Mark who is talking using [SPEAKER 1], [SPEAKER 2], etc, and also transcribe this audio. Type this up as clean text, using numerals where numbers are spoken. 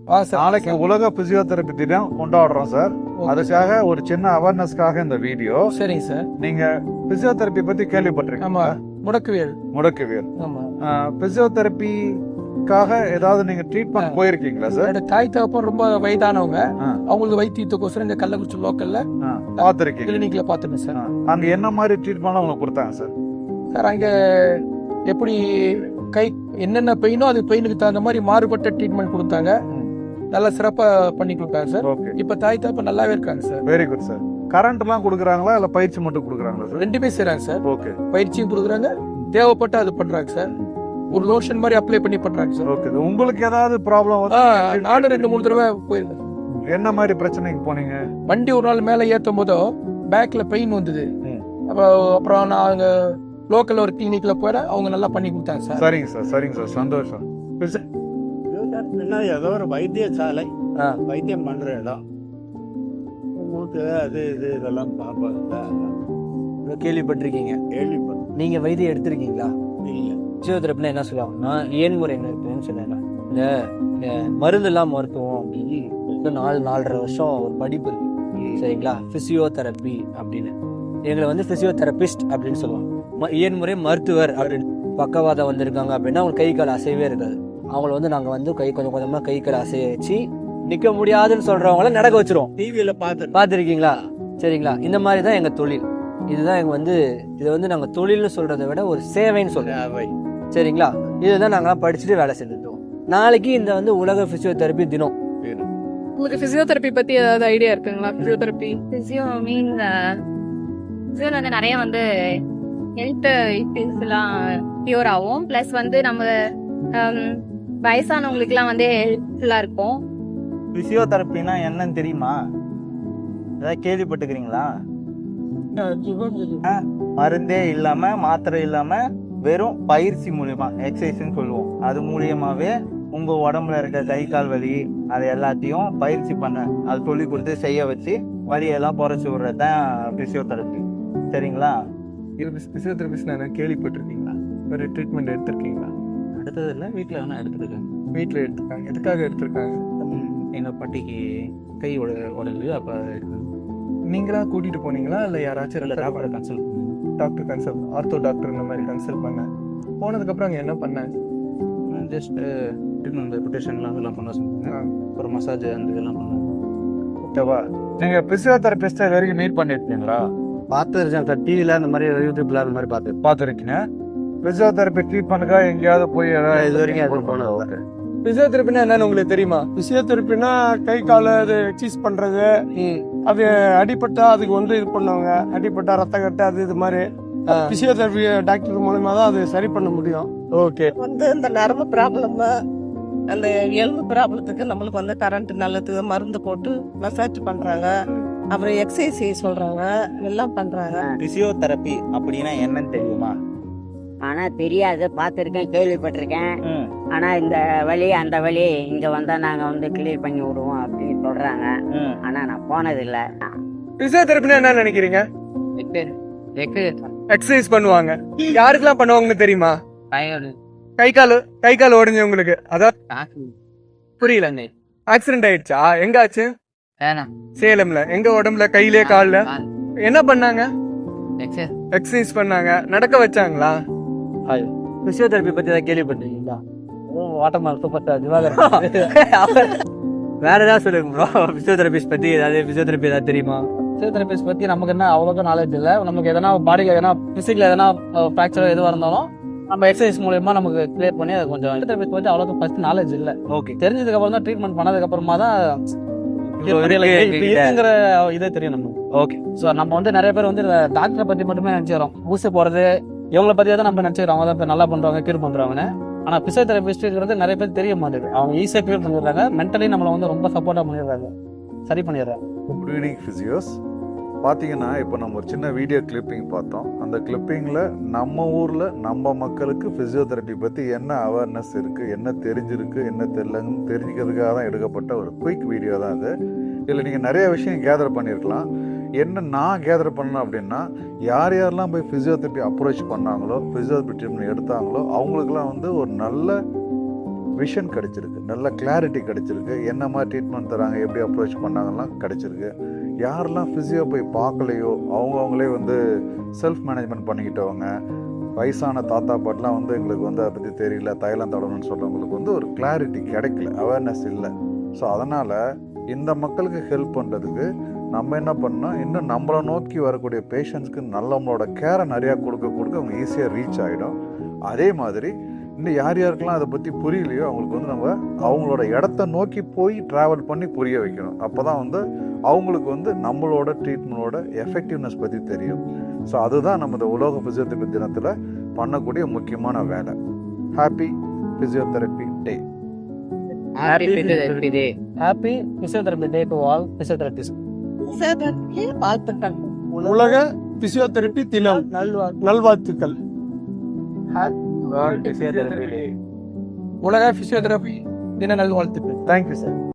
[SPEAKER 1] நாளைக்கு உலக பிசியோதெரபி தினம் கொண்டாடுறோம் சார். அதுக்காக ஒரு சின்ன அவேர்னஸ்க்காக இந்த வீடியோ.
[SPEAKER 2] சரிங்க சார்.
[SPEAKER 1] நீங்க பிசியோதெரபி பத்தி கேள்விப்பட்டிருக்கீங்க?
[SPEAKER 2] ஆமா, முடக்குவியல்.
[SPEAKER 1] ஆமா. பிசியோதெரபிக்காக ஏதாவது நீங்க ட்ரீட்மெண்ட் போயிருக்கீங்களா சார்?
[SPEAKER 2] தாய் தகப்பன் ரொம்ப வயதானவங்க, அவங்களுக்கு வைத்தியத்துக்கோசரம் இந்த கள்ளக்குறிச்சி லோக்கல்ல
[SPEAKER 1] பாத்திருக்கீங்க?
[SPEAKER 2] கிளினிக்ல பாத்துருக்கேன் சார்.
[SPEAKER 1] அங்க என்ன மாதிரி ட்ரீட்மெண்ட் உங்களுக்கு கொடுத்தாங்க சார்?
[SPEAKER 2] சார் அங்க எப்படி கை என்னென்ன பெயினோ அது பெயினுக்கு தகுந்த மாதிரி மாறுபட்ட ட்ரீட்மெண்ட் கொடுத்தாங்க. நல்லா சிறப்பா பண்ணி கொடுத்தாங்க சார். இப்ப தாய் தகப்பன் நல்லாவே இருக்காங்க sir.
[SPEAKER 1] Very good sir. Current எல்லாம் கொடுக்குறாங்களா இல்ல பயிற்சி மட்டும் கொடுக்குறாங்களா சார்?
[SPEAKER 2] ரெண்டுமே செய்றாங்க சார்.
[SPEAKER 1] ஓகே.
[SPEAKER 2] பயிற்சியும் கொடுக்குறாங்க, தேவைப்பட்ட அது பண்றாங்க சார். ஒரு லோஷன் மாதிரி அப்ளை பண்ணி பண்றாங்க சார்.
[SPEAKER 1] ஓகே. உங்களுக்கு ஏதாவது ப்ராப்ளம்?
[SPEAKER 2] நானும் 2-3 தடவை போயிருந்தேன்.
[SPEAKER 1] என்ன மாதிரி பிரச்சனைக்கு போனீங்க?
[SPEAKER 2] வண்டி ஒரு நாள் மேல ஏற்றும் போதோ பேக்ல பெயின் வந்தது. அப்புறம் நான் அங்க லோக்கல்ல ஒரு கிளினிக்ல போய் அவங்க நல்லா பண்ணி கொடுத்தாங்க சார்.
[SPEAKER 1] சரிங்க சார், சந்தோஷம்.
[SPEAKER 3] ஏதோ ஒரு வைத்தியசாலை வைத்தியம் பண்ற இடம். உங்களுக்கு அது இது இதெல்லாம் பார்ப்பாங்க.
[SPEAKER 4] கேள்விப்பட்டிருக்கீங்க? நீங்க வைத்தியம் எடுத்திருக்கீங்களா?
[SPEAKER 3] இல்ல.
[SPEAKER 4] பிசியோதெரபினா என்ன சொல்லுவாங்கன்னா ஏன்முறை என்ன இருக்குன்னு சொன்னாங்க. இந்த மருந்து எல்லாம் மருத்துவம் அப்படின்னு 4-4.5 வருஷம் ஒரு படிப்பு இருக்கு, சரிங்களா? பிசியோதெரபி அப்படின்னு எங்களை வந்து பிசியோதெரபிஸ்ட் அப்படின்னு சொல்லுவாங்க. இயன்முறை மருத்துவர் அப்படின்னு. பக்கவாதம் வந்திருக்காங்க அப்படின்னா அவங்க கை கால் அசைவே இருக்காது. அவங்கள வந்து நாங்கள் வந்து கொஞ்சம் கொஞ்சமாக கை கால் அசைய வச்சு நிற்க முடியாதுன்னு சொல்கிறவங்கள நடக்க வச்சிருவோம்.
[SPEAKER 3] டிவியில்
[SPEAKER 4] பார்த்துருக்கீங்களா? சரிங்களா? இந்த மாதிரி தான் எங்கள் தொழில். இதுதான் எங்கள் வந்து இதை வந்து நாங்கள் தொழில்னு சொல்கிறத விட ஒரு சேவைன்னு சொல்கிறோம், சரிங்களா? இதுதான் நாங்களாம் படிச்சுட்டு வேலை செஞ்சுட்டோம். நாளைக்கு இந்த வந்து உலக பிசியோதெரபி தினம்.
[SPEAKER 5] உங்களுக்கு பிசியோதெரபி பற்றி ஏதாவது ஐடியா இருக்குங்களா? பிசியோதெரபி
[SPEAKER 6] வந்து நிறைய வந்து ஹெல்த் இஷ்யூஸ்லாம் க்யூர் ஆகும். ப்ளஸ் வந்து நம்ம வயசானவங்களுக்குலாம் வந்து ஹெல்ப்ஃபுல்லாக இருக்கும்.
[SPEAKER 7] பிசியோதெரப்பினா என்னன்னு தெரியுமா? ஏதாவது கேள்விப்பட்டுக்கிறீங்களா? மருந்தே இல்லாம மாத்திரை இல்லாம வெறும் பயிற்சி மூலியமா, எக்ஸசைஸ்ன்னு சொல்லுவோம், அது மூலியமாவே உங்க உடம்புல இருக்க கை கால் வலி அது எல்லாத்தையும் பயிற்சி பண்ண அது சொல்லி கொடுத்து செய்ய வச்சு வலியெல்லாம் குறைச்சி விடுறது தான் பிசியோதெரப்பி, சரிங்களா?
[SPEAKER 2] பிசியோதெரபிஸ்ட் நான் கேள்விப்பட்டிருக்கீங்களா? ஒரு ட்ரீட்மெண்ட் எடுத்திருக்கீங்களா?
[SPEAKER 7] அடுத்தது இல்லை, வீட்டில் வேணா எடுத்துருக்காங்க.
[SPEAKER 2] வீட்டில் எடுத்திருக்காங்க. எதுக்காக எடுத்திருக்காங்க?
[SPEAKER 7] எங்கள் பாட்டிக்கு கை உடல் அப்போ
[SPEAKER 2] நீங்களா கூட்டிட்டு போனீங்களா இல்லை யாராச்சும்?
[SPEAKER 7] Doctor consult
[SPEAKER 2] doctor consult, ortho doctor இந்த மாதிரி கன்சல்ட் பண்ணேன். போனதுக்கப்புறம் அங்கே என்ன பண்ணேன்?
[SPEAKER 7] ஜஸ்ட் ட்ரீட்மெண்ட் ரொட்டேஷன்லாம் அதெல்லாம் பண்ண சொன்னாங்க. அப்புறம் மசாஜ் அந்த இதெல்லாம் பண்ணோம்.
[SPEAKER 1] ஓகேவா? நீங்கள் பிசியோதெரபிஸ்ட்டை இது வரைக்கும் மீட் பண்ணியிருக்கீங்களா?
[SPEAKER 4] பார்த்துருக்கேன் சார், டிவியில் அந்த மாதிரி யூடியூப்ல அந்த மாதிரி பார்த்துருக்கீங்க.
[SPEAKER 1] பிசியோதெரபி ட்ரீட்மெண்ட்டுக்காக எங்கேயாவது போய்
[SPEAKER 4] இது வரைக்கும் போனது.
[SPEAKER 2] பிசியோதெரபினா என்னன்னு உங்களுக்கு தெரியுமா?
[SPEAKER 8] பிசியோதெரப்பினா கை காலை அது எக்ஸசைஸ் பண்ணுறது, அது அடிப்பட்டா அதுக்கு வந்து இது பண்ணுவாங்க, அடிப்பட்டா ரத்த கட்டு அது இது மாதிரி பிசியோதெரபி டாக்டர் மூலமா தான் அது சரி பண்ண முடியும்.
[SPEAKER 2] ஓகே.
[SPEAKER 9] வந்து இந்த நரம்பு ப்ராப்ளம், அந்த எலும்பு ப்ராப்ளத்துக்கு நம்மளுக்கு வந்து கரண்ட் நல்லது மருந்து போட்டு மசாஜ் பண்றாங்க, அப்புறம் எக்ஸசைஸ் சொல்றாங்க, எல்லாம் பண்றாங்க.
[SPEAKER 7] பிசியோதெரப்பி அப்படின்னா என்னன்னு தெரியுமா?
[SPEAKER 10] ஆனா தெரியாது, பார்த்துருக்கேன், கேள்விப்பட்டிருக்கேன். ஆனா இந்த வழி அந்த வழி இங்க வந்தா நாங்க வந்து கிளியர் பண்ணி விடுவோம் அப்படின்னு சொல்றாங்க. ஆனா நான் போனது இல்ல.
[SPEAKER 2] பிசியோதெரபினா என்ன நினைக்கிறீங்க? எக்ஸசைஸ் பண்ணுவாங்க. யாருக்கெல்லாம் பண்ணுவாங்கன்னு தெரியுமா? கை கால் உடைஞ்சவங்களுக்கு. அதான் புரியல. ஆக்சிடென்ட் ஆயிடுச்சா? எங்க ஆச்சு? சேலம்ல. எங்க உடம்புல? கையிலே கால்ல? என்ன பண்ணாங்க? எக்ஸசைஸ் பண்ணாங்க. நடக்க வச்சாங்களா?
[SPEAKER 4] பிசியோதெரபி பத்தி ஏதாவது கேள்விப்பட்டிருக்கீங்களா? வாட்டர்மால் சூப்பர் திவாகர். வேற ஏதாவது சொல்லுங்க ப்ரோ. பிசியோதெரபிஸ்ட் பத்தி பிசியோதெரபி ஏதாவது தெரியுமா?
[SPEAKER 2] பிசியோதெரபிஸ்ட் பத்தி நமக்கு என்ன அவ்வளோக்கா நாலேஜ் இல்லை. நமக்கு எதனா பாடிக்கு எதனா பிசிக்கல் எதனா ஃப்ராக்சர் எதுவாக இருந்தாலும் நம்ம எக்ஸசைஸ் மூலயமா நமக்கு கிளியர் பண்ணி அது கொஞ்சம் பிசியோதெரபிஸ்ட் பத்தி அவ்வளோக்கு ஃபர்ஸ்ட் நாலேஜ் இல்லை. ஓகே. தெரிஞ்சதுக்கு அப்புறம் தான் ட்ரீட்மெண்ட் பண்ணதுக்கு அப்புறமா தான் இருக்குங்கிற இதே தெரியும் நமக்கு. ஓகே. ஸோ நம்ம வந்து நிறைய பேர் வந்து டாக்டரை பத்தி மட்டுமே நினைச்சிடறோம். ஊசி போறது இவங்களை பத்தி தான் நம்ம நினைச்சிடறோம். அவங்க தான் நல்லா பண்றாங்க, கியூர் பண்றாங்கன்னு. ஆனா பிசியோதெரபிஸ்ட்ங்கிறது நிறைய பேர் தெரிய மாட்டேங்குது. அவங்க ஈஸியா கியூர் பண்ணிடுறாங்க, மென்டலி நம்மளை வந்து ரொம்ப சப்போர்ட்டா பண்ணிடுறாங்க, சரி பண்ணிடுறாங்க.
[SPEAKER 1] Good evening physios. பார்த்தீங்கன்னா இப்போ நம்ம ஒரு சின்ன வீடியோ கிளிப்பிங் பார்த்தோம். அந்த கிளிப்பிங்கில் நம்ம ஊரில் நம்ம மக்களுக்கு ஃபிசியோதெரப்பி பற்றி என்ன அவேர்னஸ் இருக்குது, என்ன தெரிஞ்சிருக்கு, என்ன தெரியலன்னு தெரிஞ்சுக்கிறதுக்காக தான் எடுக்கப்பட்ட ஒரு குயிக் வீடியோ தான் அது. இதில் நீங்கள் நிறைய விஷயம் கேதர் பண்ணியிருக்கலாம். என்ன நான் கேதர் பண்ணேன் அப்படின்னா, யார் யாரெல்லாம் போய் ஃபிசியோதெரப்பி அப்ரோச் பண்ணாங்களோ, ஃபிசியோதெரப்பி ட்ரீட்மெண்ட் எடுத்தாங்களோ அவங்களுக்குலாம் வந்து ஒரு நல்ல விஷன் கிடைச்சிருக்கு, நல்ல கிளாரிட்டி கிடைச்சிருக்கு, என்ன மாதிரி ட்ரீட்மெண்ட் தராங்க, எப்படி அப்ரோச் பண்ணாங்கலாம் கிடைச்சிருக்கு. யாரெல்லாம் ஃபிசியோ போய் பார்க்கலையோ அவங்களே வந்து செல்ஃப் மேனேஜ்மெண்ட் பண்ணிக்கிட்டவங்க, வயசான தாத்தா பாட்டெலாம் வந்து எங்களுக்கு வந்து அதை பற்றி தெரியல, தைலம் தடவணும்னு சொல்கிறவங்களுக்கு வந்து ஒரு கிளாரிட்டி கிடைக்கல, அவேர்னஸ் இல்லை. ஸோ அதனால் இந்த மக்களுக்கு ஹெல்ப் பண்ணுறதுக்கு நம்ம என்ன பண்ணோம், இன்னும் நம்மளை நோக்கி வரக்கூடிய பேஷண்ட்ஸ்க்கு நம்மளோட கேரை நிறையா கொடுக்க அவங்க ஈஸியாக ரீச் ஆகிடும். அதே மாதிரி இன்னும் யார் யாருக்கெல்லாம் அதை பற்றி புரியலையோ அவங்களுக்கு வந்து நம்ம அவங்களோட இடத்த நோக்கி போய் ட்ராவல் பண்ணி புரிய வைக்கணும். அப்போ தான் வந்து அவங்களுக்கு வந்து நம்மளோட ட்ரீட்மெண்ட்டோட எஃபெக்டிவ்னஸ் பற்றி தெரியும். ஸோ அதுதான் நம்ம இந்த உலக ஃபிசியோதெரபி தினத்தில் பண்ணக்கூடிய முக்கியமான வேலை. Happy physiotherapy day.
[SPEAKER 4] Happy physiotherapy day to all physiotherapist.
[SPEAKER 9] வாழ்த்துக்கள்.
[SPEAKER 8] உலக பிசியோதெரபி தினம் நல்வாழ்த்துக்கள்.
[SPEAKER 4] ஃபிசியோதெரபி டே.
[SPEAKER 8] உலக பிசியோதெரபி தின நல்வாழ்த்துக்கள்.
[SPEAKER 4] Thank you sir.